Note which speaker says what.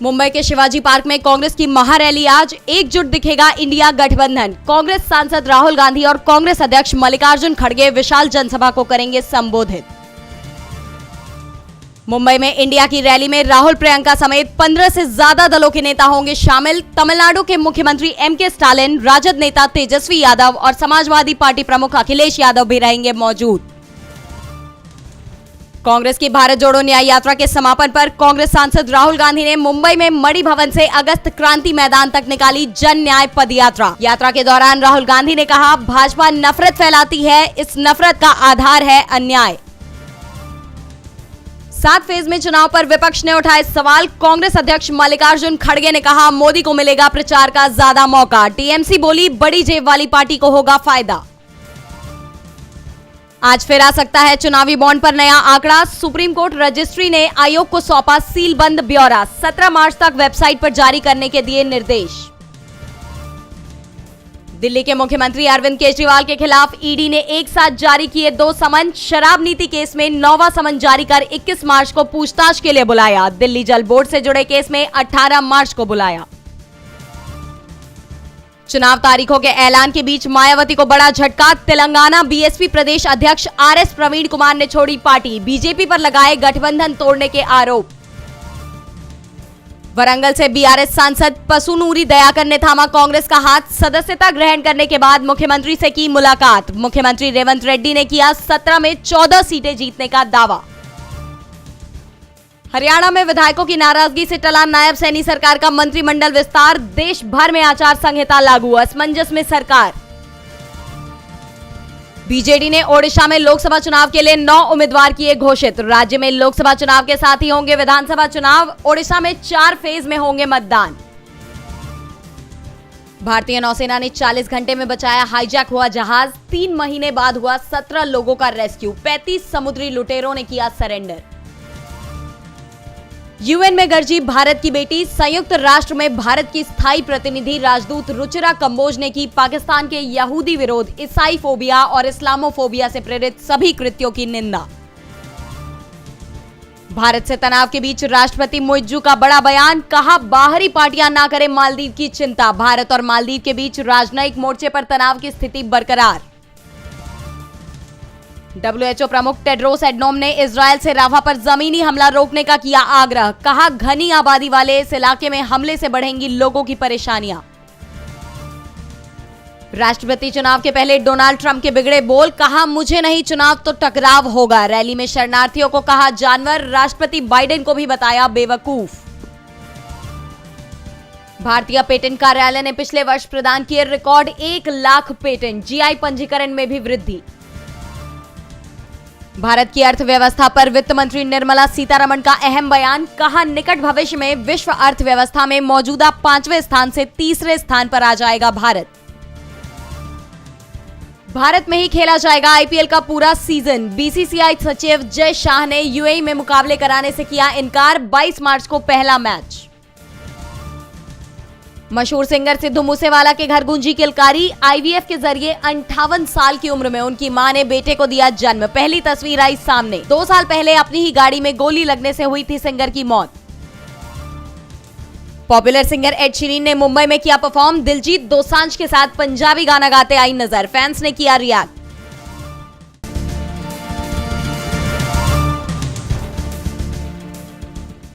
Speaker 1: मुंबई के शिवाजी पार्क में कांग्रेस की महारैली आज। एकजुट दिखेगा इंडिया गठबंधन। कांग्रेस सांसद राहुल गांधी और कांग्रेस अध्यक्ष मल्लिकार्जुन खड़गे विशाल जनसभा को करेंगे संबोधित। मुंबई में इंडिया की रैली में राहुल, प्रियंका समेत 15 से ज्यादा दलों के नेता होंगे शामिल। तमिलनाडु के मुख्यमंत्री एम.के. स्टालिन, राजद नेता तेजस्वी यादव और समाजवादी पार्टी प्रमुख अखिलेश यादव भी रहेंगे मौजूद। कांग्रेस की भारत जोड़ो न्याय यात्रा के समापन पर कांग्रेस सांसद राहुल गांधी ने मुंबई में मणि भवन से अगस्त क्रांति मैदान तक निकाली जन न्याय पद यात्रा। यात्रा के दौरान राहुल गांधी ने कहा, भाजपा नफरत फैलाती है, इस नफरत का आधार है अन्याय। 7 फेज में चुनाव पर विपक्ष ने उठाए सवाल। कांग्रेस अध्यक्ष मल्लिकार्जुन खड़गे ने कहा, मोदी को मिलेगा प्रचार का ज्यादा मौका। टीएमसी बोली, बड़ी जेब वाली पार्टी को होगा फायदा। आज फिर आ सकता है चुनावी बॉन्ड पर नया आंकड़ा। सुप्रीम कोर्ट रजिस्ट्री ने आयोग को सौंपा सीलबंद ब्यौरा। 17 मार्च तक वेबसाइट पर जारी करने के दिए निर्देश। दिल्ली के मुख्यमंत्री अरविंद केजरीवाल के खिलाफ ईडी ने एक साथ जारी किए 2 समन। शराब नीति केस में 9वां समन जारी कर 21 मार्च को पूछताछ के लिए बुलाया। दिल्ली जल बोर्ड से जुड़े केस में 18 मार्च को बुलाया। चुनाव तारीखों के ऐलान के बीच मायावती को बड़ा झटका। तेलंगाना बीएसपी प्रदेश अध्यक्ष आरएस प्रवीण कुमार ने छोड़ी पार्टी। बीजेपी पर लगाए गठबंधन तोड़ने के आरोप। वरंगल से बीआरएस सांसद पसुनूरी दयाकर ने थामा कांग्रेस का हाथ। सदस्यता ग्रहण करने के बाद मुख्यमंत्री से की मुलाकात। मुख्यमंत्री रेवंत रेड्डी ने किया 17 में 14 सीटें जीतने का दावा। हरियाणा में विधायकों की नाराजगी से टला नायब सैनी सरकार का मंत्रिमंडल विस्तार। देश भर में आचार संहिता लागू, असमंजस में सरकार। बीजेडी ने ओडिशा में लोकसभा चुनाव के लिए 9 उम्मीदवार किए घोषित। राज्य में लोकसभा चुनाव के साथ ही होंगे विधानसभा चुनाव। ओडिशा में 4 फेज में होंगे मतदान। भारतीय नौसेना ने 40 घंटे में बचाया हाईजैक हुआ जहाज। 3 महीने बाद हुआ 17 लोगों का रेस्क्यू। 35 समुद्री लुटेरों ने किया सरेंडर। यूएन में गरजी भारत की बेटी। संयुक्त राष्ट्र में भारत की स्थायी प्रतिनिधि राजदूत रुचिरा कंबोज ने की पाकिस्तान के यहूदी विरोध, ईसाई फोबिया और इस्लामोफोबिया से प्रेरित सभी कृत्यों की निंदा। भारत से तनाव के बीच राष्ट्रपति मुइज्जू का बड़ा बयान। कहा, बाहरी पार्टियां ना करें मालदीव की चिंता। भारत और मालदीव के बीच राजनयिक मोर्चे पर तनाव की स्थिति बरकरार। WHO प्रमुख टेड्रोस एडनोम ने इजरायल से राफा पर जमीनी हमला रोकने का किया आग्रह। कहा, घनी आबादी वाले इस इलाके में हमले से बढ़ेंगी लोगों की परेशानियां। राष्ट्रपति चुनाव के पहले डोनाल्ड ट्रंप के बिगड़े बोल। कहा, मुझे नहीं चुनाव तो टकराव होगा। रैली में शरणार्थियों को कहा जानवर। राष्ट्रपति बाइडेन को भी बताया बेवकूफ। भारतीय पेटेंट कार्यालय ने पिछले वर्ष प्रदान किए रिकॉर्ड 1 लाख पेटेंट। जीआई पंजीकरण में भी वृद्धि। भारत की अर्थव्यवस्था पर वित्त मंत्री निर्मला सीतारमण का अहम बयान। कहा, निकट भविष्य में विश्व अर्थव्यवस्था में मौजूदा 5वें स्थान से 3रे स्थान पर आ जाएगा भारत। भारत में ही खेला जाएगा आईपीएल का पूरा सीजन। बीसीसीआई सचिव जय शाह ने यूएई में मुकाबले कराने से किया इनकार। 22 मार्च को पहला मैच। मशहूर सिंगर सिद्धू मूसेवाला के घर गूंजी किलकारी। आईवीएफ के जरिए 58 साल की उम्र में उनकी मां ने बेटे को दिया जन्म। पहली तस्वीर आई सामने। 2 साल पहले अपनी ही गाड़ी में गोली लगने से हुई थी सिंगर की मौत। पॉपुलर सिंगर एड शीरन ने मुंबई में किया परफॉर्म। दिलजीत दोसांझ के साथ पंजाबी गाना गाते आई नजर। फैंस ने किया रिएक्ट।